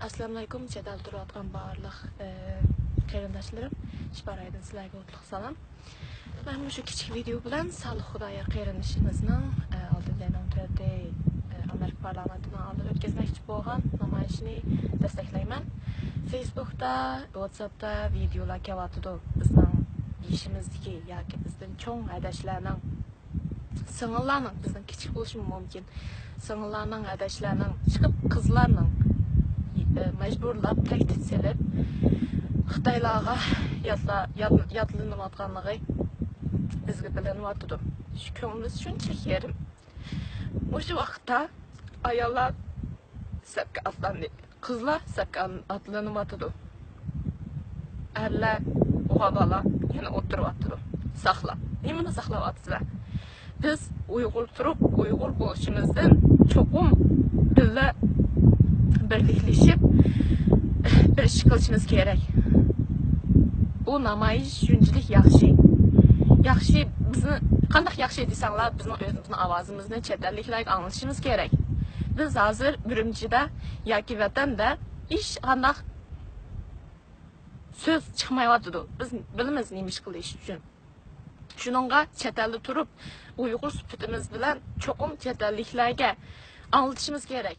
Assalamu alaykum, chet elda turayotgan barliq qarindoshlarim. Shparaydan sizlarga o'tliq salom. Men shu kichik video bilan Salih Xudoyor qarindishimizning oldindan o'tadi Amerika parlamentining oldida o'tkazmoqchi bo'lgan namoyishni desteklayman. Facebookda, WhatsAppda videolar kelyapti. Bizning ishimizdagi yoki bizdan cho'ng adashlarning singillarning bizning kichik bo'lishi mumkin. Singillarning adashlarning chiqib qizlarning mecburlab tehdit selib Xitoylarga yatlanayotganligi bizga bilinyapti. Shu ko'ngimiz shunchalik yerim. O'sha vaqtda ayollar sapga atlandi, qizlar sapga atlanyapti. Erlar o'g'abalar yana o'tiryapti. Saqlab. Nimani saqlayapsizlar? Biz Uyg'ur turib, Uyg'ur bo'lishimizdan cho'qim billa birliklashib bir ish qilishimiz kerak. Bu namoyish shunchalik yaxshi. Yaxshi bizni qanday yaxshi desanglar, bizning o'zimizning ovozimizni chet elliklarga anglashimiz kerak. Biz hozir Urumchida yoki vatanda ish qanday so'z chiqmayapti. Biz bilamiz nima ish qilish uchun. Shuningga chet elda turib, Uyg'ur sifatimiz bilan cho'qim chet elliklarga anglatishimiz kerak.